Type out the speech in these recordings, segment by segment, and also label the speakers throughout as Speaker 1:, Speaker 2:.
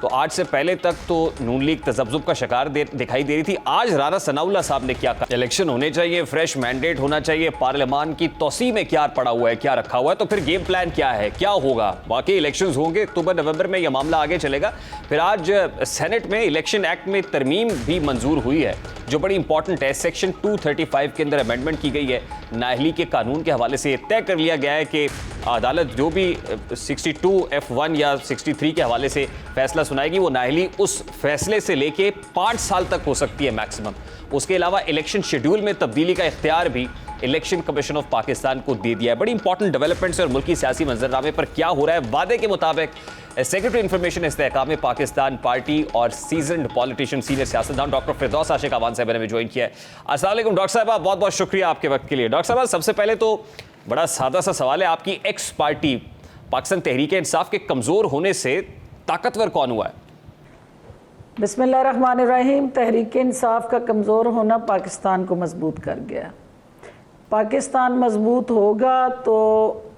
Speaker 1: تو آج سے پہلے تک تو نون لیگ تذبذب کا شکار دکھائی دے رہی تھی. آج رانا ثناءاللہ صاحب نے کیا کہا, الیکشن ہونے چاہیے, فریش مینڈیٹ ہونا چاہیے, پارلیمان کی توسیع میں کیا پڑا ہوا ہے, کیا رکھا ہوا ہے, تو پھر گیم پلان کیا ہے, کیا ہوگا. واقعی الیکشنز ہوں گے اکتوبر نومبر میں, یہ معاملہ آگے چلے گا. پھر آج سینٹ میں الیکشن ایکٹ میں ترمیم بھی منظور ہوئی ہے جو بڑی امپورٹنٹ ہے. سیکشن 235 کے اندر امینڈمنٹ کی گئی ہے. نااہلی کے قانون کے حوالے سے یہ طے کر لیا گیا ہے کہ عدالت جو بھی 62F1 یا 63 کے حوالے سے فیصلہ سنائے گی, وہ نااہلی اس فیصلے سے لے کے 5 سال تک ہو سکتی ہے میکسیمم. اس کے علاوہ الیکشن شیڈیول میں تبدیلی کا اختیار بھی الیکشن کمیشن آف پاکستان کو دے دیا ہے. بڑی امپورٹنٹ ڈیولپمنٹس اور ملکی سیاسی منظرنامے پر کیا ہو رہا ہے. وعدے کے مطابق سیکرٹری انفارمیشن استحکام پاکستان پارٹی اور سیزنڈ پالیٹیشین سینئر سیاستدان ڈاکٹر فردوس عاشق اعوان صاحبہ نے بھی جوائن کیا ہے. السلام علیکم ڈاکٹر صاحبہ, بہت بہت شکریہ آپ کے وقت کے لیے. ڈاکٹر صاحبہ سب سے پہلے تو بڑا سادہ سا سوال ہے, آپ کی ایکس پارٹی پاکستان تحریک انصاف کے کمزور ہونے سے طاقتور کون ہوا ہے؟
Speaker 2: بسم اللہ الرحمن الرحیم. تحریک انصاف کا کمزور ہونا پاکستان کو مضبوط کر گیا. پاکستان مضبوط ہوگا تو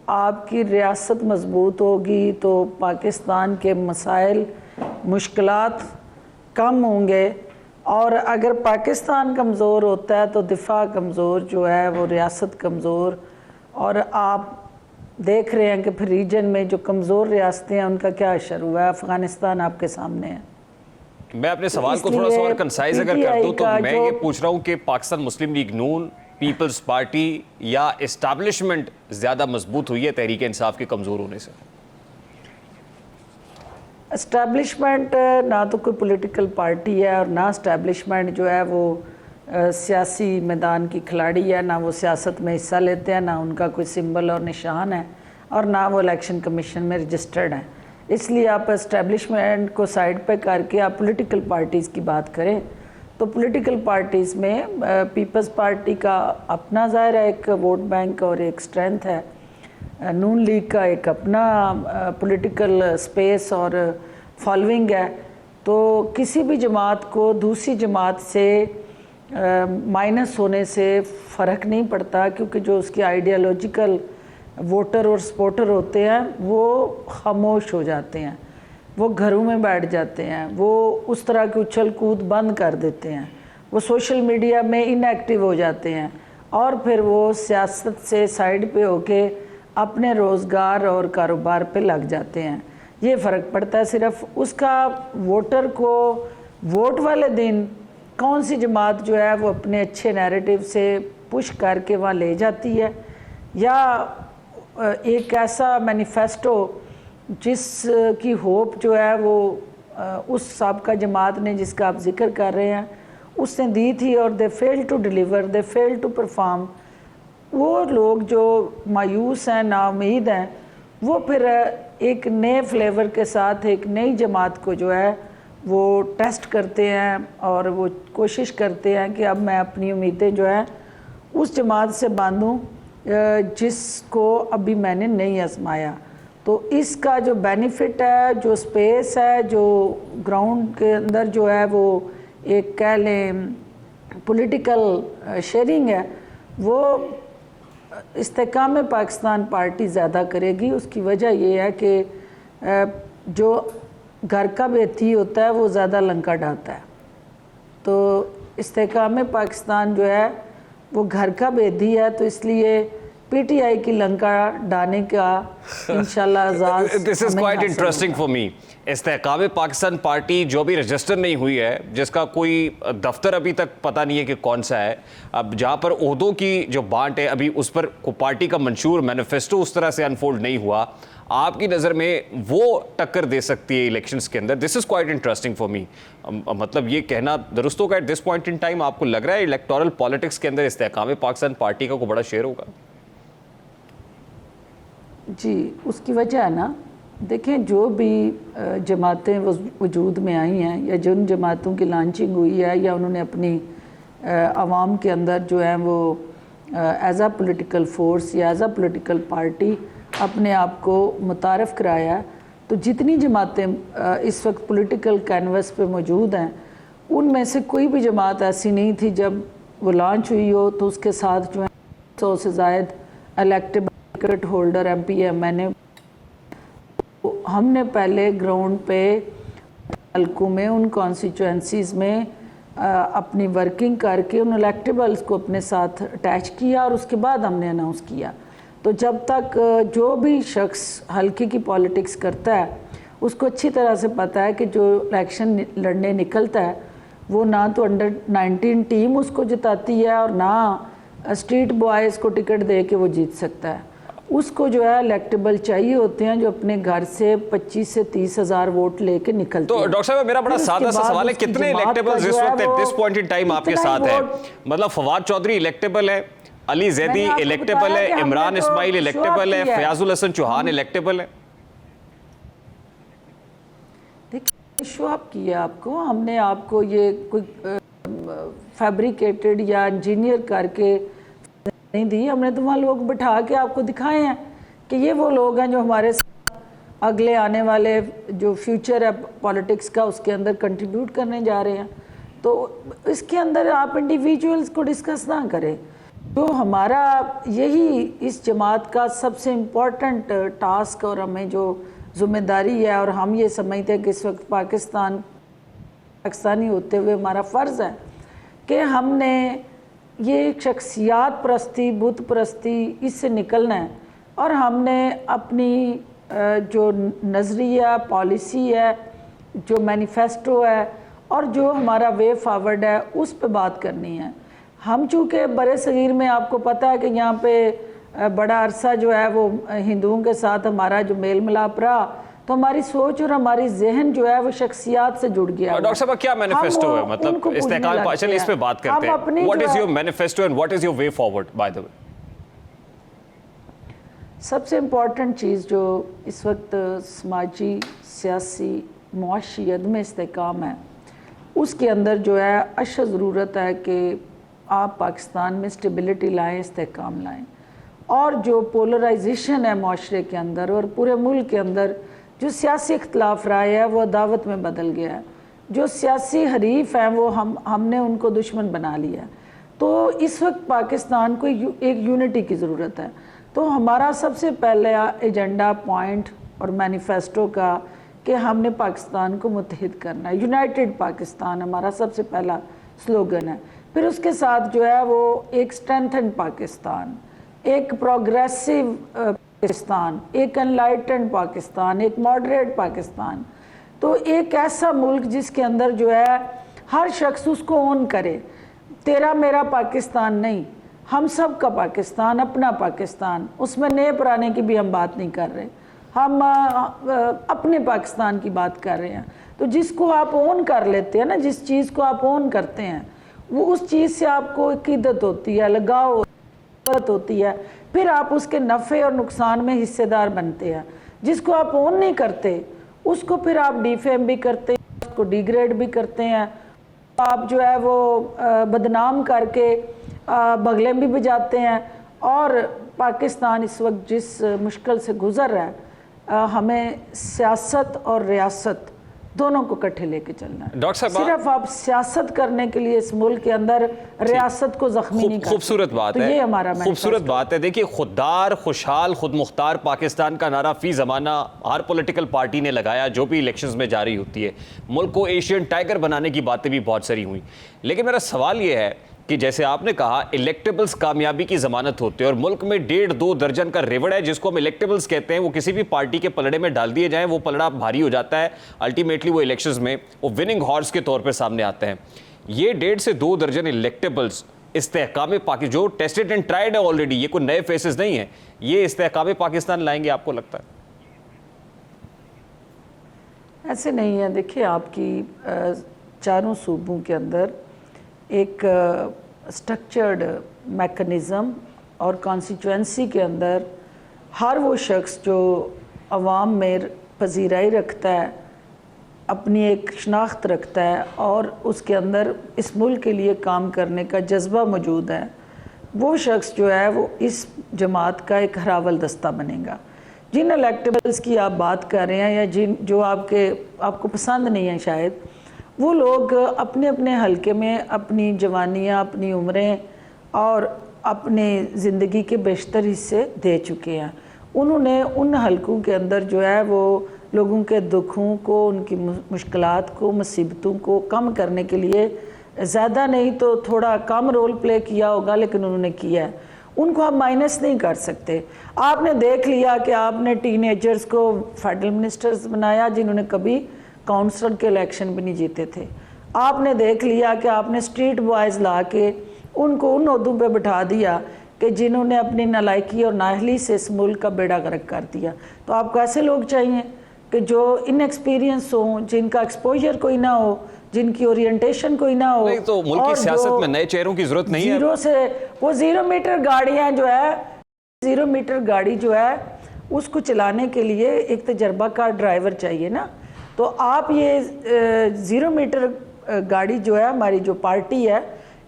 Speaker 2: آپ کی ریاست مضبوط ہوگی, تو پاکستان کے مسائل مشکلات کم ہوں گے. اور اگر پاکستان کمزور ہوتا ہے تو دفاع کمزور جو ہے وہ ریاست کمزور. اور آپ دیکھ رہے ہیں کہ پھر ریجن میں جو کمزور ریاستیں ہیں ان کا کیا اثر ہوا ہے. افغانستان آپ کے سامنے ہے.
Speaker 1: میں اپنے سوال کو تھوڑا سا اور کنسائز اگر کر دوں تو میں یہ پوچھ رہا ہوں کہ پاکستان مسلم لیگ نون, پیپلز پارٹی یا اسٹیبلشمنٹ زیادہ مضبوط ہوئی ہے تحریک انصاف کے کمزور ہونے سے؟
Speaker 2: اسٹیبلشمنٹ نہ تو کوئی پولیٹیکل پارٹی ہے اور نہ اسٹیبلشمنٹ جو ہے وہ سیاسی میدان کی کھلاڑی ہے, نہ وہ سیاست میں حصہ لیتے ہیں, نہ ان کا کوئی سمبل اور نشان ہے, اور نہ وہ الیکشن کمیشن میں رجسٹرڈ ہیں. اس لیے آپ اسٹیبلشمنٹ کو سائڈ پہ کر کے آپ پولیٹیکل پارٹیز کی بات کریں تو پولیٹیکل پارٹیز میں پیپلز پارٹی کا اپنا ظاہر ہے ایک ووٹ بینک اور ایک اسٹرینتھ ہے. نون لیگ کا ایک اپنا پولیٹیکل سپیس اور فالوئنگ ہے. تو کسی بھی جماعت کو دوسری جماعت سے مائنس ہونے سے فرق نہیں پڑتا, کیونکہ جو اس کی آئیڈیالوجیکل ووٹر اور سپورٹر ہوتے ہیں وہ خاموش ہو جاتے ہیں, وہ گھروں میں بیٹھ جاتے ہیں, وہ اس طرح کی اچھل کود بند کر دیتے ہیں, وہ سوشل میڈیا میں ان ایکٹیو ہو جاتے ہیں, اور پھر وہ سیاست سے سائڈ پہ ہو کے اپنے روزگار اور کاروبار پہ لگ جاتے ہیں. یہ فرق پڑتا ہے صرف اس کا ووٹر کو ووٹ والے دن کون سی جماعت جو ہے وہ اپنے اچھے نیریٹو سے پش کر کے وہاں لے جاتی ہے, یا ایک ایسا مینیفیسٹو جس کی ہوپ جو ہے وہ اس سابقہ جماعت نے جس کا آپ ذکر کر رہے ہیں اس نے دی تھی, اور they fail to deliver, they fail to perform. وہ لوگ جو مایوس ہیں, نا امید ہیں, وہ پھر ایک نئے فلیور کے ساتھ ایک نئی جماعت کو جو ہے وہ ٹیسٹ کرتے ہیں, اور وہ کوشش کرتے ہیں کہ اب میں اپنی امیدیں جو ہیں اس جماعت سے باندھوں جس کو ابھی میں نے نہیں آزمایا. تو اس کا جو بینیفٹ ہے, جو سپیس ہے, جو گراؤنڈ کے اندر جو ہے وہ ایک کہہ لیں پولیٹیکل شیئرنگ ہے, وہ استحکام پاکستان پارٹی زیادہ کرے گی. اس کی وجہ یہ ہے کہ جو گھر کا بیتی ہوتا ہے وہ زیادہ لنکا ڈھاتا ہے. تو استحکام پاکستان جو ہے وہ گھر کا بیدی ہے, تو اس لیے پی ٹی آئی کی لنکا ڈانے کا انشاءاللہ اعزاز.
Speaker 1: This is quite interesting for me. استحکام پاکستان پارٹی جو بھی رجسٹر نہیں ہوئی ہے, جس کا کوئی دفتر ابھی تک پتہ نہیں ہے کہ کون سا ہے, اب جہاں پر عہدوں کی جو بانٹ ہے ابھی اس پر پارٹی کا منشور مینیفیسٹو اس طرح سے انفولڈ نہیں ہوا, آپ کی نظر میں وہ ٹکر دے سکتی ہے الیکشنز کے اندر. This is quite interesting for me. مطلب یہ کہنا درست ہوگا at this point in time, آپ کو لگ رہا ہے الیکٹورل پالیٹکس کے اندر استحکام پاکستان پارٹی کا کوئی بڑا شیئر ہوگا؟
Speaker 2: جی, اس کی وجہ ہے نا, دیکھیں جو بھی جماعتیں وجود میں آئی ہیں یا جن جماعتوں کی لانچنگ ہوئی ہے یا انہوں نے اپنی عوام کے اندر جو ہے وہ ایز اے پولیٹیکل فورس یا ایز اے پولیٹیکل پارٹی اپنے آپ کو متعارف کرایا ہے, تو جتنی جماعتیں اس وقت پولیٹیکل کینوس پہ موجود ہیں ان میں سے کوئی بھی جماعت ایسی نہیں تھی جب وہ لانچ ہوئی ہو تو اس کے ساتھ جو ہے 100 سے زائد elective ticket holder M P M N A. ہم نے پہلے گراؤنڈ پہ حلقوں میں ان کانسٹیچوئنسیز میں اپنی ورکنگ کر کے ان الیکٹیبلز کو اپنے ساتھ اٹیچ کیا اور اس کے بعد ہم نے اناؤنس کیا. تو جب تک جو بھی شخص حلقے کی پالیٹکس کرتا ہے اس کو اچھی طرح سے پتہ ہے کہ جو الیکشن لڑنے نکلتا ہے وہ نہ تو انڈر 19 ٹیم اس کو جتاتی ہے اور نہ اسٹریٹ بوائز کو ٹکٹ دے کے وہ جیت سکتا ہے. اس کو جو ہے الیکٹیبل چاہیے ہوتے ہیں جو اپنے گھر سے 25 سے 30 ہزار ووٹ لے کے نکلتے ہیں.
Speaker 1: تو ڈاکٹر صاحب میرا بڑا سادہ سا سوال ہے, کتنے الیکٹیبلز اس وقت at this point in time آپ کے ساتھ ہیں؟ مطلب فواد چودھری الیکٹیبل ہے, علی زیدی الیکٹیبل ہے, عمران اسماعیل الیکٹیبل ہے, فیاض الحسن چوہان الیکٹیبل ہے.
Speaker 2: شو اپ کیا آپ کو, ہم نے آپ کو یہ کوئی فیبریکیٹڈ یا انجینئر کر کے نہیں دی, ہم نے تو وہاں لوگ بٹھا کے آپ کو دکھائے ہیں کہ یہ وہ لوگ ہیں جو ہمارے اگلے آنے والے جو فیوچر ہے پالیٹکس کا اس کے اندر کنٹریبیوٹ کرنے جا رہے ہیں. تو اس کے اندر آپ انڈیویجولز کو ڈسکس نہ کریں. تو ہمارا یہی اس جماعت کا سب سے امپورٹنٹ ٹاسک اور ہمیں جو ذمہ داری ہے اور ہم یہ سمجھتے ہیں کہ اس وقت پاکستانی ہوتے ہوئے ہمارا فرض ہے کہ ہم نے یہ شخصیات پرستی, بت پرستی, اس سے نکلنا ہے اور ہم نے اپنی جو نظریہ پالیسی ہے, جو مینیفیسٹو ہے اور جو ہمارا وے فارورڈ ہے اس پہ بات کرنی ہے. ہم چونکہ برے صغیر میں آپ کو پتہ ہے کہ یہاں پہ بڑا عرصہ جو ہے وہ ہندوؤں کے ساتھ ہمارا جو میل ملاپ رہا, تو ہماری سوچ اور ہماری ذہن جو ہے وہ شخصیات سے جڑ گیا.
Speaker 1: ڈاکٹر صاحب کیا مینیفیسٹو ہے, مطلب استحکام, چلیے اس پہ بات کرتے ہیں. What is your manifesto and what is your way forward by the way?
Speaker 2: سب سے امپورٹنٹ چیز جو اس وقت سماجی, سیاسی, معاشی عدم استحکام ہے, اس کے اندر جو ہے اشد ضرورت ہے کہ آپ پاکستان میں اسٹیبلٹی لائیں, استحکام لائیں. اور جو پولرائزیشن ہے معاشرے کے اندر اور پورے ملک کے اندر, جو سیاسی اختلاف رائے ہے وہ عداوت میں بدل گیا ہے. جو سیاسی حریف ہیں وہ ہم نے ان کو دشمن بنا لیا ہے. تو اس وقت پاکستان کو ایک یونٹی کی ضرورت ہے. تو ہمارا سب سے پہلا ایجنڈا پوائنٹ اور مینیفیسٹو کا کہ ہم نے پاکستان کو متحد کرنا ہے. یونائٹڈ پاکستان ہمارا سب سے پہلا سلوگن ہے. پھر اس کے ساتھ جو ہے وہ ایک اسٹرینتھنڈ پاکستان, ایک پروگریسو پاکستان, ایک انلائٹنڈ پاکستان, ایک ماڈریٹ پاکستان. تو ایک ایسا ملک جس کے اندر جو ہے ہر شخص اس کو اون کرے, تیرا میرا پاکستان نہیں, ہم سب کا پاکستان, اپنا پاکستان. اس میں نئے پرانے کی بھی ہم بات نہیں کر رہے, ہم اپنے پاکستان کی بات کر رہے ہیں. تو جس کو آپ اون کر لیتے ہیں نا, جس چیز کو آپ اون کرتے ہیں, وہ اس چیز سے آپ کو عقیدت ہوتی ہے, لگاؤ ہوتی ہے, پھر آپ اس کے نفع اور نقصان میں حصے دار بنتے ہیں. جس کو آپ اون نہیں کرتے اس کو پھر آپ ڈیفیم بھی کرتے ہیں, اس کو ڈیگریڈ بھی کرتے ہیں, آپ جو ہے وہ بدنام کر کے بغلیں بھی بجاتے ہیں. اور پاکستان اس وقت جس مشکل سے گزر رہا ہے, ہمیں سیاست اور ریاست دونوں کو کٹھے لے کے چلنا ہے.
Speaker 1: ڈاکٹر صاحب
Speaker 2: صرف آپ سیاست کرنے کے لیے اس ملک کے اندر ریاست کو زخمی نہیں کرتے.
Speaker 1: خوبصورت بات ہے,
Speaker 2: یہ ہمارا
Speaker 1: خوبصورت بات ہے. دیکھیے, خوددار, خوشحال, خود مختار پاکستان کا نعرہ فی زمانہ ہر پولیٹیکل پارٹی نے لگایا جو بھی الیکشنز میں جاری ہوتی ہے. ملک کو ایشین ٹائگر بنانے کی باتیں بھی بہت ساری ہوئی. لیکن میرا سوال یہ ہے کہ جیسے آپ نے کہا الیکٹیبلز کامیابی کی ضمانت ہوتے ہیں, اور ملک میں 1.5-2 درجن کا ریوڑ ہے جس کو ہم الیکٹیبلز کہتے ہیں, وہ کسی بھی پارٹی کے پلڑے میں ڈال دیے جائیں وہ پلڑا بھاری ہو جاتا ہے, الٹیمیٹلی وہ الیکشنز میں وہ وننگ ہارس کے طور پہ سامنے آتے ہیں. یہ 1.5 سے 2 درجن الیکٹیبلز استحکام پاکستان جو ٹیسٹڈ اینڈ ٹرائیڈ ہے آلریڈی, یہ کوئی نئے فیسز نہیں ہیں, یہ استحکام پاکستان لائیں گے آپ کو لگتا ہے؟
Speaker 2: ایسے نہیں ہے. دیکھیے, آپ کی چاروں صوبوں کے اندر ایک سٹرکچرڈ میکنزم اور کانسٹیچوئنسی کے اندر ہر وہ شخص جو عوام میں پذیرائی رکھتا ہے, اپنی ایک شناخت رکھتا ہے اور اس کے اندر اس ملک کے لیے کام کرنے کا جذبہ موجود ہے, وہ شخص جو ہے وہ اس جماعت کا ایک ہراول دستہ بنے گا. جن الیکٹیبلز کی آپ بات کر رہے ہیں یا جو آپ کو پسند نہیں ہیں شاید, وہ لوگ اپنے اپنے حلقے میں اپنی جوانیاں, اپنی عمریں اور اپنے زندگی کے بیشتر حصے دے چکے ہیں. انہوں نے ان حلقوں کے اندر جو ہے وہ لوگوں کے دکھوں کو، ان کی مشکلات کو، مصیبتوں کو کم کرنے کے لیے زیادہ نہیں تو تھوڑا کم رول پلے کیا ہوگا، لیکن انہوں نے کیا ہے. ان کو آپ مائنس نہیں کر سکتے. آپ نے دیکھ لیا کہ آپ نے ٹین ایجرز کو فیڈرل منسٹرز بنایا جنہوں نے کبھی کاؤنسلر کے الیکشن بھی نہیں جیتے تھے. آپ نے دیکھ لیا کہ آپ نے اسٹریٹ بوائز لا کے ان کو ان عہدوں پہ بٹھا دیا کہ جنہوں نے اپنی نالائکی اور نااہلی سے اس ملک کا بیڑا غرق کر دیا. تو آپ کو ایسے لوگ چاہیے کہ جو ان ایکسپیرینس ہوں، جن کا ایکسپوجر کوئی نہ ہو، جن کی اورینٹیشن کوئی نہ ہو.
Speaker 1: نہیں تو ملک کی سیاست میں نئے چہروں کی ضرورت نہیں ہے.
Speaker 2: زیرو سے وہ 0 میٹر گاڑیاں جو ہے، 0 میٹر گاڑی جو ہے اس کو چلانے کے لیے ایک تجربہ کار ڈرائیور چاہیے نا. تو آپ یہ 0 میٹر گاڑی جو ہے ہماری جو پارٹی ہے،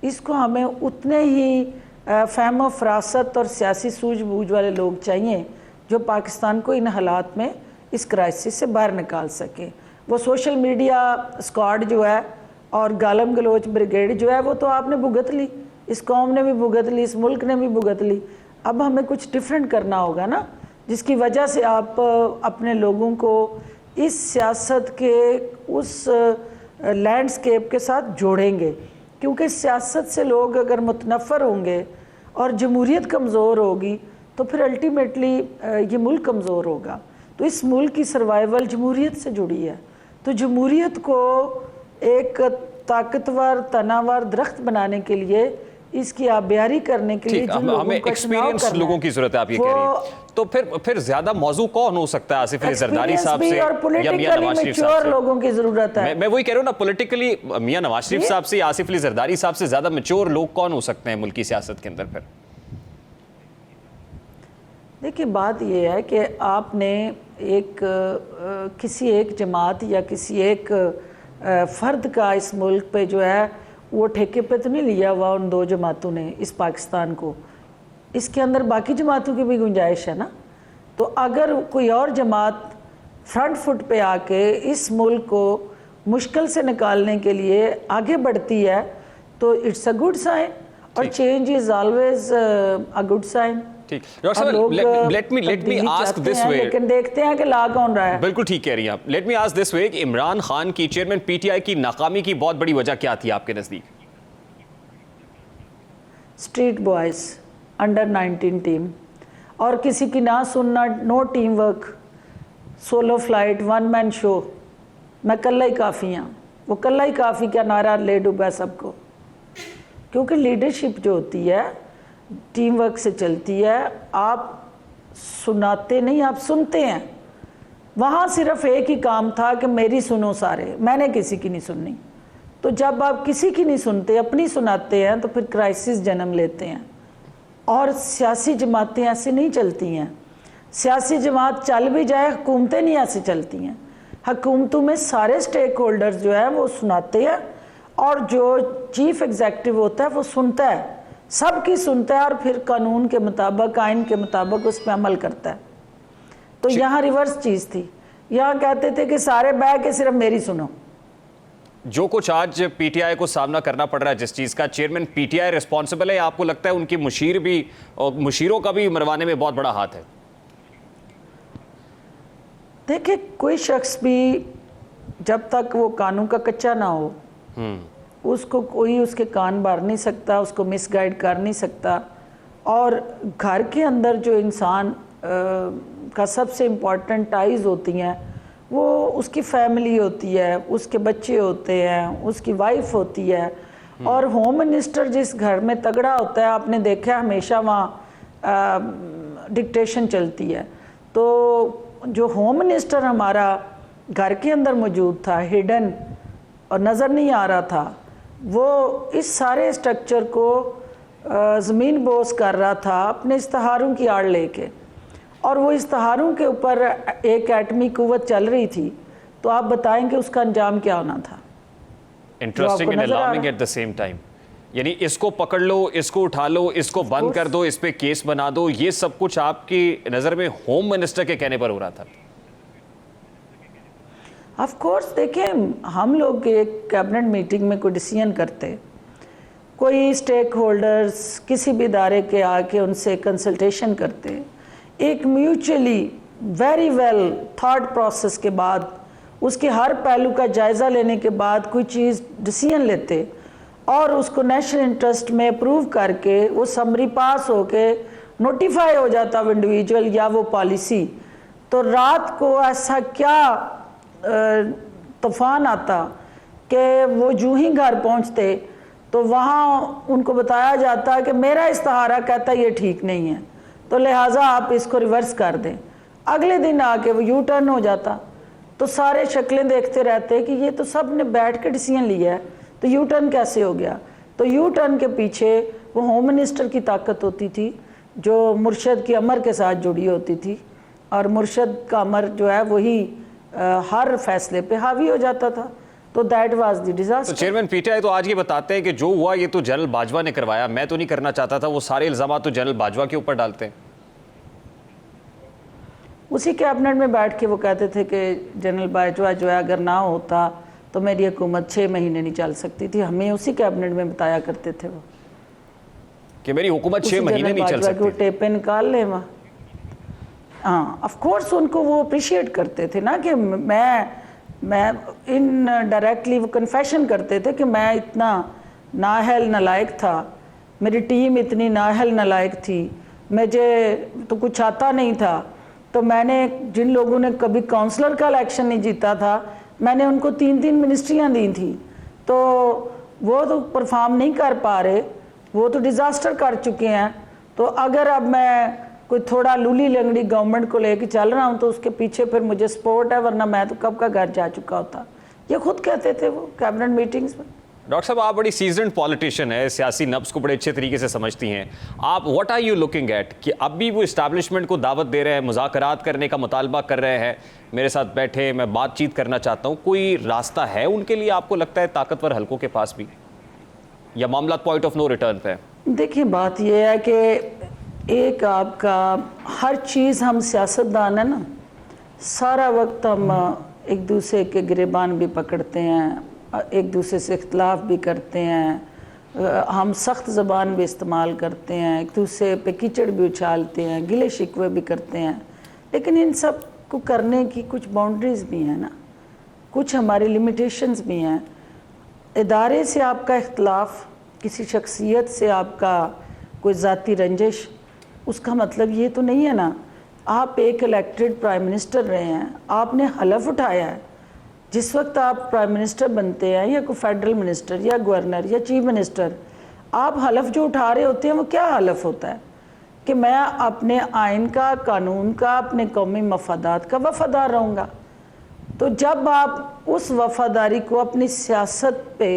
Speaker 2: اس کو ہمیں اتنے ہی فہم و فراست اور سیاسی سوجھ بوجھ والے لوگ چاہیے جو پاکستان کو ان حالات میں اس کرائسس سے باہر نکال سکے. وہ سوشل میڈیا اسکواڈ جو ہے اور گالم گلوچ بریگیڈ جو ہے وہ تو آپ نے بھگت لی، اس قوم نے بھی بھگت لی، اس ملک نے بھی بھگت لی. اب ہمیں کچھ ڈیفرنٹ کرنا ہوگا نا، جس کی وجہ سے آپ اپنے لوگوں کو اس سیاست کے اس لینڈسکیپ کے ساتھ جوڑیں گے. کیونکہ سیاست سے لوگ اگر متنفر ہوں گے اور جمہوریت کمزور ہوگی تو پھر الٹیمیٹلی یہ ملک کمزور ہوگا. تو اس ملک کی سروائیول جمہوریت سے جڑی ہے. تو جمہوریت کو ایک طاقتور تناور درخت بنانے کے لیے، اس کی آبیاری کرنے کے لیے جن لوگوں
Speaker 1: ہمیں
Speaker 2: کا چناؤ
Speaker 1: ایکسپیرینس
Speaker 2: کرنا
Speaker 1: لوگوں کی ضرورت ہے. آپ یہ کہہ رہی ہیں تو پھر زیادہ موضوع کون ہو سکتا ہے؟ آصف علی زرداری صاحب سے
Speaker 2: اور
Speaker 1: یا میاں نواز شریف صاحب
Speaker 2: میچور
Speaker 1: سے؟
Speaker 2: لوگوں کی ضرورت ہے.
Speaker 1: میں وہی کہہ رہا ہوں نا، پولیٹیکلی میاں نواز شریف صاحب سے یا آصف علی زرداری صاحب سے زیادہ میچور لوگ کون ہو سکتے ہیں ملک کی سیاست کے اندر؟ پھر
Speaker 2: دیکھیے بات یہ ہے کہ آپ نے کسی ایک جماعت یا کسی ایک فرد کا اس ملک پہ جو ہے وہ ٹھیکے پہ تو نہیں لیا ہوا ان 2 جماعتوں نے اس پاکستان کو. اس کے اندر باقی جماعتوں کی بھی گنجائش ہے نا. تو اگر کوئی اور جماعت فرنٹ فٹ پہ آ کے اس ملک کو مشکل سے نکالنے کے لیے آگے بڑھتی ہے تو اٹس اے گڈ سائن، اور change is always a good sign.
Speaker 1: ٹھیک ڈاکٹر صاحب، let me ask this way,
Speaker 2: لیکن دیکھتے ہیں کہ لا کون رہا ہے.
Speaker 1: بالکل ٹھیک کہہ رہی ہیں آپ. لیٹ می آسک دس وے کہ عمران خان کی چیئرمین پی ٹی آئی کی ناکامی کی بہت بڑی وجہ کیا تھی آپ کے نزدیک؟
Speaker 2: اسٹریٹ بوائز، انڈر 19 ٹیم، اور کسی کی نہ سننا، نو ٹیم ورک، سولو فلائٹ، 1 مین شو، میں کلہ ہی کافی ہوں. وہ کلہ ہی کافی کا نعرہ لے ڈوبا سب کو. کیونکہ لیڈرشپ جو ہوتی ہے ٹیم ورک سے چلتی ہے. آپ سناتے نہیں، آپ سنتے ہیں. وہاں صرف ایک ہی کام تھا کہ میری سنو سارے، میں نے کسی کی نہیں سننی. تو جب آپ کسی کی نہیں سنتے، اپنی سناتے ہیں، تو پھر کرائسس جنم لیتے ہیں. اور سیاسی جماعتیں ایسے نہیں چلتی ہیں. سیاسی جماعت چل بھی جائے، حکومتیں نہیں ایسے چلتی ہیں. حکومتوں میں سارے سٹیک ہولڈرز جو ہیں وہ سناتے ہیں، اور جو چیف ایگزیکٹو ہوتا ہے وہ سنتا ہے، سب کی سنتا ہے، اور پھر قانون کے مطابق، آئین کے مطابق اس پہ عمل کرتا ہے. تو یہاں ریورس چیز تھی. یہاں کہتے تھے کہ سارے بہ کے صرف میری سنو.
Speaker 1: جو کچھ آج پی ٹی آئی کو سامنا کرنا پڑ رہا ہے جس چیز کا، chairman P T I responsible ہے؟ آپ کو لگتا ہے ان کی مشیر بھی اور مشیروں کا بھی مروانے میں بہت بڑا ہاتھ ہے؟
Speaker 2: دیکھیں، کوئی شخص بھی جب تک وہ قانون کا کچا نہ ہو اس کو کوئی اس کے کان بھر نہیں سکتا، اس کو مس گائیڈ کر نہیں سکتا. اور گھر کے اندر جو انسان کا سب سے امپورٹنٹ ٹائز ہوتی ہیں وہ اس کی فیملی ہوتی ہے، اس کے بچے ہوتے ہیں، اس کی وائف ہوتی ہے. اور ہوم منسٹر جس گھر میں تگڑا ہوتا ہے، آپ نے دیکھا ہمیشہ وہاں ڈکٹیشن چلتی ہے. تو جو ہوم منسٹر ہمارا گھر کے اندر موجود تھا، ہڈن اور نظر نہیں آ رہا تھا، وہ اس سارے اسٹرکچر کو زمین بوس کر رہا تھا اپنے اشتہاروں کی آڑ لے کے. اور وہ اشتہاروں کے اوپر ایک ایٹمی قوت چل رہی تھی. تو آپ بتائیں کہ اس کا انجام کیا ہونا تھا؟
Speaker 1: Interesting and alarming at the same time. یعنی اس کو پکڑ لو، اس کو اٹھا لو، اس کو بند کر دو، اس پہ کیس بنا دو، یہ سب کچھ آپ کی نظر میں ہوم منسٹر کے کہنے پر ہو رہا تھا؟
Speaker 2: Of course. دیکھیں، ہم لوگ ایک کیبنٹ میٹنگ میں کوئی ڈیسیژن کرتے، کوئی اسٹیک ہولڈرز کسی بھی ادارے کے آ کے ان سے کنسلٹیشن کرتے، ایک mutually very well thought process کے بعد اس کے ہر پہلو کا جائزہ لینے کے بعد کوئی چیز ڈیسیژن لیتے اور اس کو نیشنل انٹرسٹ میں اپروو کر کے وہ سمری پاس ہو کے نوٹیفائی ہو جاتا وہ انڈیویجول یا وہ پالیسی، تو رات کو ایسا کیا طوفان آتا کہ وہ جو ہی گھر پہنچتے تو وہاں ان کو بتایا جاتا کہ میرا استخارہ کہتا یہ ٹھیک نہیں ہے، تو لہٰذا آپ اس کو ریورس کر دیں۔ اگلے دن آ کے وہ یو ٹرن ہو جاتا، تو سارے شکلیں دیکھتے رہتے کہ یہ تو سب نے بیٹھ کے ڈیسیژن لیا ہے، تو یو ٹرن کیسے ہو گیا؟ تو یو ٹرن کے پیچھے وہ ہوم منسٹر کی طاقت ہوتی تھی جو مرشد کی امر کے ساتھ جڑی ہوتی تھی، اور مرشد کا امر جو ہے وہی ہر فیصلے پہ حاوی ہو جاتا تھا، تو دیٹ واز دی ڈیزاسٹر۔
Speaker 1: تو چیئرمین پی ٹی آئی تو آج یہ بتاتے ہیں کہ جو ہوا یہ تو جنرل باجوہ نے کروایا، میں تو نہیں کرنا چاہتا تھا، وہ سارے الزامات تو جنرل باجوہ کے اوپر ڈالتے ہیں۔
Speaker 2: اسی کیبنٹ میں بیٹھ کے وہ کہتے تھے کہ جنرل باجوہ جو ہے اگر نہ ہوتا تو میری حکومت 6 مہینے نہیں چل سکتی تھی، ہمیں اسی کیبنٹ میں بتایا کرتے تھے وہ
Speaker 1: کہ میری حکومت 6 مہینے نہیں چل سکتی۔
Speaker 2: وہ ٹیپیں نکال لیں وہاں، ہاں آف کورس ان کو وہ اپریشیٹ کرتے تھے نا کہ میں ان ڈائریکٹلی وہ کنفیشن کرتے تھے کہ میں اتنا نااہل نالائق تھا، میری ٹیم اتنی نااہل نالائق تھی، مجھے تو کچھ آتا نہیں تھا، تو میں نے جن لوگوں نے کبھی کونسلر کا الیکشن نہیں جیتا تھا میں نے ان کو 3 منسٹریاں دی تھیں، تو وہ تو پرفارم نہیں کر پا رہے، وہ تو ڈیزاسٹر کر چکے ہیں، تو اگر اب میں کوئی تھوڑا لولی لنگڑی گورنمنٹ کو لے کے چل رہا ہوں تو اس کے پیچھے پھر مجھے سپورٹ ہے، ورنہ میں تو کب کا گھر جا چکا ہوتا، یہ خود کہتے تھے وہ کیبنٹ میٹنگز میں۔
Speaker 1: ڈاکٹر صاحب آپ بڑی سیزنڈ پالیٹیشین ہے، سیاسی نبض کو بڑے اچھے طریقے سے سمجھتی ہیں آپ، what are you looking at کہ اب بھی وہ اسٹیبلشمنٹ کو دعوت دے رہے ہیں، مذاکرات کرنے کا مطالبہ کر رہے ہیں، میرے ساتھ بیٹھے میں بات چیت کرنا چاہتا ہوں، کوئی راستہ ہے ان کے لیے آپ کو لگتا ہے طاقتور حلقوں کے پاس بھی، یا معاملات پوائنٹ آف نو ریٹرن پہ؟
Speaker 2: دیکھیں بات یہ ہے کہ ایک آپ کا ہر چیز، ہم سیاستدان ہیں نا، سارا وقت ہم ایک دوسرے کے گریبان بھی پکڑتے ہیں، ایک دوسرے سے اختلاف بھی کرتے ہیں، ہم سخت زبان بھی استعمال کرتے ہیں، ایک دوسرے پہ کیچڑ بھی اچھالتے ہیں، گلے شکوے بھی کرتے ہیں، لیکن ان سب کو کرنے کی کچھ باؤنڈریز بھی ہیں نا، کچھ ہماری لیمیٹیشنز بھی ہیں۔ ادارے سے آپ کا اختلاف، کسی شخصیت سے آپ کا کوئی ذاتی رنجش، اس کا مطلب یہ تو نہیں ہے نا آپ ایک الیکٹڈ پرائم منسٹر رہے ہیں، آپ نے حلف اٹھایا ہے، جس وقت آپ پرائم منسٹر بنتے ہیں یا کوئی فیڈرل منسٹر یا گورنر یا چیف منسٹر، آپ حلف جو اٹھا رہے ہوتے ہیں وہ کیا حلف ہوتا ہے کہ میں اپنے آئین کا، قانون کا، اپنے قومی مفادات کا وفادار رہوں گا۔ تو جب آپ اس وفاداری کو اپنی سیاست پہ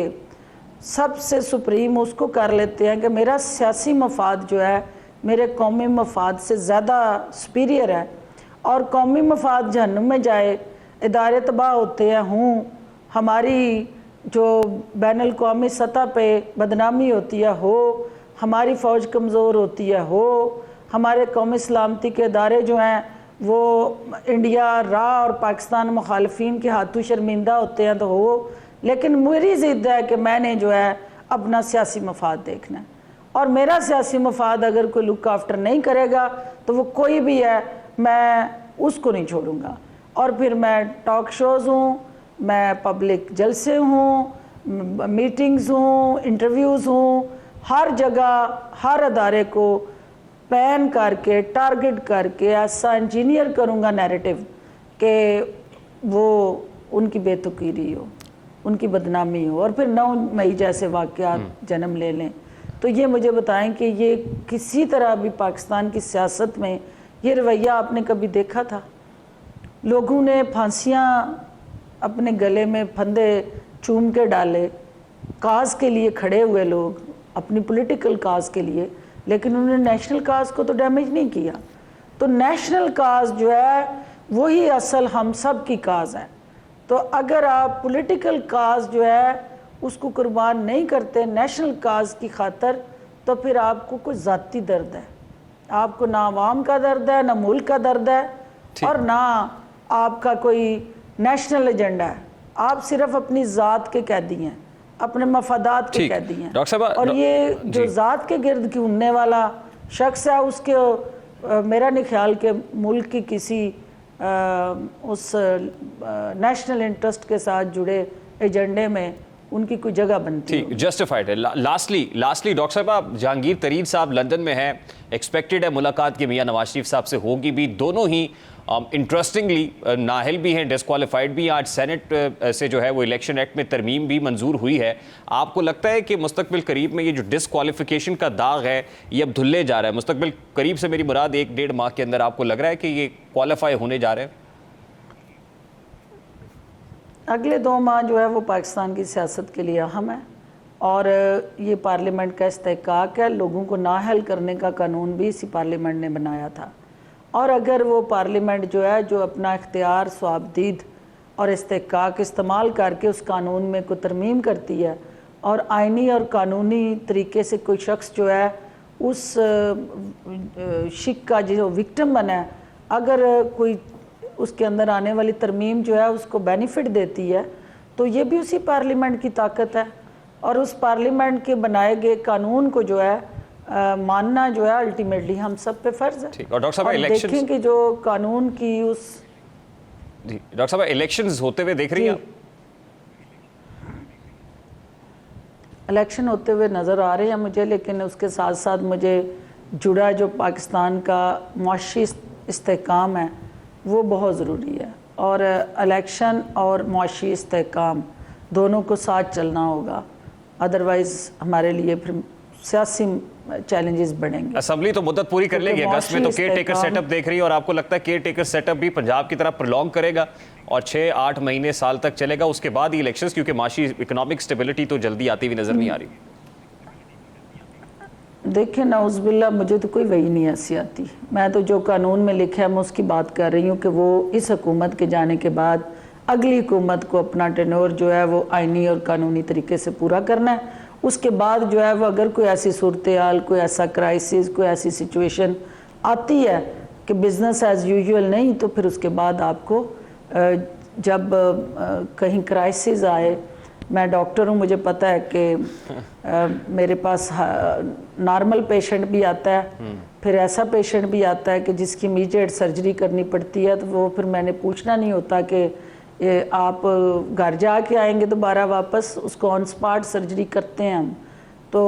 Speaker 2: سب سے سپریم اس کو کر لیتے ہیں کہ میرا سیاسی مفاد جو ہے میرے قومی مفاد سے زیادہ سپیریئر ہے، اور قومی مفاد جہنم میں جائے، ادارے تباہ ہوتے ہیں، ہماری جو بین الاقوامی سطح پہ بدنامی ہوتی ہے ہماری فوج کمزور ہوتی ہے ہمارے قومی سلامتی کے ادارے جو ہیں وہ انڈیا اور پاکستان مخالفین کے ہاتھوں شرمندہ ہوتے ہیں تو لیکن میری ضد ہے کہ میں نے جو ہے اپنا سیاسی مفاد دیکھنا ہے، اور میرا سیاسی مفاد اگر کوئی لک آفٹر نہیں کرے گا تو وہ کوئی بھی ہے، میں اس کو نہیں چھوڑوں گا۔ اور پھر میں ٹاک شوز ہوں، میں پبلک جلسے ہوں، میٹنگز ہوں، انٹرویوز ہوں، ہر جگہ ہر ادارے کو پلان کر کے ٹارگٹ کر کے ایسا انجینئر کروں گا نیریٹو کہ وہ ان کی بے تقیری ہو، ان کی بدنامی ہو، اور پھر 9 مئی جیسے واقعات جنم لے لیں۔ تو یہ مجھے بتائیں کہ یہ کسی طرح بھی پاکستان کی سیاست میں یہ رویہ آپ نے کبھی دیکھا تھا؟ لوگوں نے پھانسیاں اپنے گلے میں پھندے چوم کے ڈالے، کاز کے لیے کھڑے ہوئے لوگ، اپنی پولیٹیکل کاز کے لیے، لیکن انہوں نے نیشنل کاز کو تو ڈیمیج نہیں کیا۔ تو نیشنل کاز جو ہے وہی اصل ہم سب کی کاز ہے، تو اگر آپ پولیٹیکل کاز جو ہے اس کو قربان نہیں کرتے نیشنل کاز کی خاطر، تو پھر آپ کو کوئی ذاتی درد ہے، آپ کو نہ عوام کا درد ہے، نہ ملک کا درد ہے، اور نہ آپ کا کوئی نیشنل ایجنڈا ہے، آپ صرف اپنی ذات کے قیدی ہیں، اپنے مفادات کے قیدی ہیں۔ اور یہ جو ذات کے گرد کیوننے والا شخص ہے، اس کے میرا نہیں خیال کہ ملک کی کسی اس نیشنل انٹرسٹ کے ساتھ جڑے ایجنڈے میں ان کی کوئی جگہ بنتی ہے.
Speaker 1: ٹھیک، جسٹیفائڈ ہے. لاسٹلی ڈاکٹر صاحب، آپ جہانگیر ترین صاحب لندن میں ہیں، ایکسپیکٹڈ ہے ملاقات کی میاں نواز شریف صاحب سے ہوگی بھی. دونوں ہی انٹرسٹنگلی نااہل بھی ہیں، ڈسکوالیفائڈ بھی ہیں. آج سینٹ سے جو ہے وہ الیکشن ایکٹ میں ترمیم بھی منظور ہوئی ہے. آپ کو لگتا ہے کہ مستقبل قریب میں یہ جو ڈسکوالیفیکیشن کا داغ ہے یہ اب دھلنے جا رہا ہے؟ مستقبل قریب سے میری مراد 1-1.5 ماہ کے اندر آپ کو لگ رہا ہے کہ یہ کوالیفائی ہونے جا رہے ہیں؟
Speaker 2: اگلے 2 ماہ جو ہے وہ پاکستان کی سیاست کے لیے اہم ہے، اور یہ پارلیمنٹ کا استحقاق ہے. لوگوں کو نااہل کرنے کا قانون بھی اسی پارلیمنٹ نے بنایا تھا، اور اگر وہ پارلیمنٹ جو ہے جو اپنا اختیار، صوابدید اور استحقاق استعمال کر کے اس قانون میں کوئی ترمیم کرتی ہے، اور آئینی اور قانونی طریقے سے کوئی شخص جو ہے اس شک کا جو وکٹم بنا ہے، اگر کوئی اس کے اندر آنے والی ترمیم جو ہے اس کو بینیفٹ دیتی ہے، تو یہ بھی اسی پارلیمنٹ کی طاقت ہے. اور اس پارلیمنٹ کے بنائے گئے قانون کو جو ہے ماننا جو ہے الٹیمیٹلی ہم سب پہ فرض ہے.
Speaker 1: اور ڈاکٹر صاحب الیکشن
Speaker 2: دیکھیں کہ جو قانون کی اس
Speaker 1: جی ڈاکٹر صاحب الیکشنز ہوتے ہوئے دیکھ رہی ہیں؟
Speaker 2: الیکشن ہوتے ہوئے نظر آ رہے ہیں مجھے، لیکن اس کے ساتھ ساتھ مجھے جڑا جو پاکستان کا معاشی استحکام ہے وہ بہت ضروری ہے، اور الیکشن اور معاشی استحکام دونوں کو ساتھ چلنا ہوگا، ادروائز ہمارے لیے پھر سیاسی چیلنجز بڑھیں گے.
Speaker 1: اسمبلی تو مدت پوری کر لے گی اگست میں، تو کیئر ٹیکر سیٹ اپ دیکھ رہی ہے، اور آپ کو لگتا ہے کیئر ٹیکر سیٹ اپ بھی پنجاب کی طرح پرولونگ کرے گا اور 6-8 مہینے سال تک چلے گا، اس کے بعد ہی الیکشنز، کیونکہ معاشی اکنامک سٹیبلٹی تو جلدی آتی ہوئی نظر نہیں آ رہی؟
Speaker 2: دیکھیں نعوذ باللہ، مجھے تو کوئی وہی نہیں ایسی آتی. میں تو جو قانون میں لکھا ہے میں اس کی بات کر رہی ہوں کہ وہ اس حکومت کے جانے کے بعد اگلی حکومت کو اپنا ٹینور جو ہے وہ آئینی اور قانونی طریقے سے پورا کرنا ہے. اس کے بعد جو ہے وہ اگر کوئی ایسی صورتحال، کوئی ایسا کرائسس، کوئی ایسی سچویشن آتی ہے کہ بزنس ایز یوزول نہیں، تو پھر اس کے بعد آپ کو جب کہیں کرائسس آئے، میں ڈاکٹر ہوں، مجھے پتہ ہے کہ میرے پاس نارمل پیشنٹ بھی آتا ہے، پھر ایسا پیشنٹ بھی آتا ہے کہ جس کی امیجیٹ سرجری کرنی پڑتی ہے، تو وہ پھر میں نے پوچھنا نہیں ہوتا کہ آپ گھر جا کے آئیں گے دوبارہ واپس، اس کو آن سپاٹ سرجری کرتے ہیں ہم. تو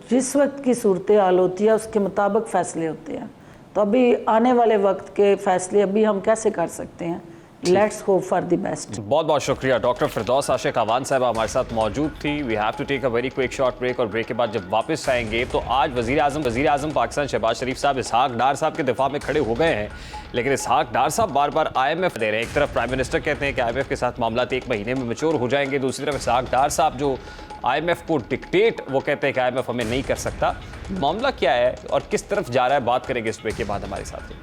Speaker 2: جس وقت کی صورتحال ہوتی ہے اس کے مطابق فیصلے ہوتے ہیں. تو ابھی آنے والے وقت کے فیصلے ابھی ہم کیسے کر سکتے ہیں؟ Let's hope for the best.
Speaker 1: بہت بہت شکریہ. ڈاکٹر فردوس عاشق اعوان صاحبہ ہمارے ساتھ موجود تھی. We have to take a very quick short break, اور بریک کے بعد جب واپس آئیں گے تو آج وزیر اعظم پاکستان شہباز شریف صاحب اسحاق ڈار صاحب کے دفاع میں کھڑے ہو گئے ہیں، لیکن اسحاق ڈار صاحب بار بار IMF دے رہے ہیں. ایک طرف پرائم منسٹر کہتے ہیں کہ IMF کے ساتھ معاملات 1 مہینے میں میچور ہو جائیں گے، دوسری طرف اسحاق ڈار صاحب جو IMF کو ڈکٹیٹ، وہ کہتے ہیں کہ IMF ہمیں نہیں کر سکتا. معاملہ کیا ہے اور کس طرف جا رہا ہے، بات کریں گے اس بریک کے بعد. ہمارے ساتھ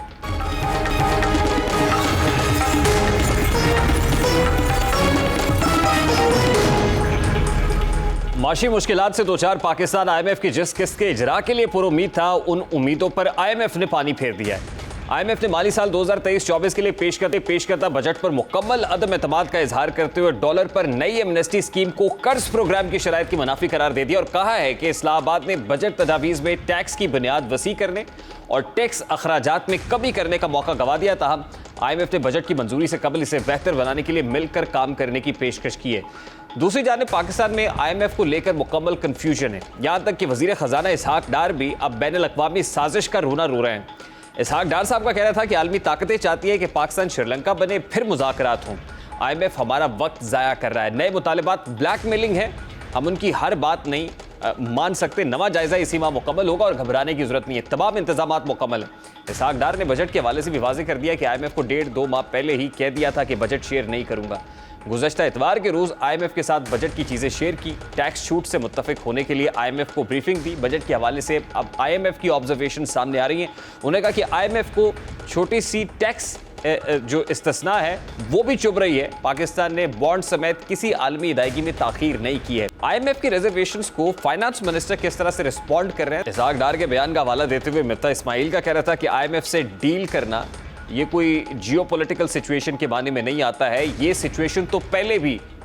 Speaker 1: معاشی مشکلات سے دوچار پاکستان IMF کی جس قسط کے اجرا کے لیے پر امید تھا، ان امیدوں پر IMF نے پانی پھیر دیا ہے. IMF نے مالی سال 2023-24 کے لیے پیش کرتا بجٹ پر مکمل عدم اعتماد کا اظہار کرتے ہوئے ڈالر پر نئی ایمنسٹی اسکیم کو قرض پروگرام کی شرائط کی منافی قرار دے دیا، اور کہا ہے کہ اسلام آباد نے بجٹ تجاویز میں ٹیکس کی بنیاد وسیع کرنے اور ٹیکس اخراجات میں کمی کرنے کا موقع گنوا دیا. تاہم IMF نے بجٹ کی منظوری سے قبل اسے بہتر بنانے کے لیے مل کر کام کرنے کی پیشکش کی ہے. دوسری جانب پاکستان میں IMF کو لے کر مکمل کنفیوژن ہے، یہاں تک کہ وزیر خزانہ اسحاق ڈار بھی اب بین الاقوامی سازش کا رونا رو رہے ہیں. اسحاق ڈار صاحب کا کہنا تھا کہ عالمی طاقتیں چاہتی ہیں کہ پاکستان سری لنکا بنے، پھر مذاکرات ہوں. IMF ہمارا وقت ضائع کر رہا ہے، نئے مطالبات بلیک میلنگ ہے، ہم ان کی ہر بات نہیں مان سکتے. نواں جائزہ اسی ماہ مکمل ہوگا اور گھبرانے کی ضرورت نہیں ہے، تمام انتظامات مکمل ہیں. اسحاق ڈار نے بجٹ کے حوالے سے بھی واضح کر دیا کہ IMF کو 1.5-2 ماہ پہلے ہی کہہ دیا تھا کہ بجٹ شیئر نہیں کروں گا. گزشتہ اتوار کے روز IMF کے ساتھ بجٹ کی چیزیں شیئر کی، ٹیکس چھوٹ سے متفق ہونے کے لیے IMF کو بریفنگ دی. بجٹ کے حوالے سے اب IMF کی آبزرویشن سامنے آ رہی ہیں. انہوں نے کہا کہ IMF کو چھوٹی سی ٹیکس جو استثناء ہے وہ بھی چبھ رہی ہے. پاکستان نے بانڈ سمیت کسی عالمی ادائیگی میں تاخیر نہیں کی ہے. IMF کی ریزرویشنز کو فائنانس منسٹر کس طرح سے رسپونڈ کر رہے ہیں؟ اسحاق ڈار کے بیان کا حوالہ دیتے ہوئے مفتا اسماعیل کا کہہ رہا تھا کہ IMF سے ڈیل کرنا یہ کوئی جیو پولیٹیکل سچویشن کے معنی میں نہیں آتا ہے. یہ سچویشن تو پہلے بھی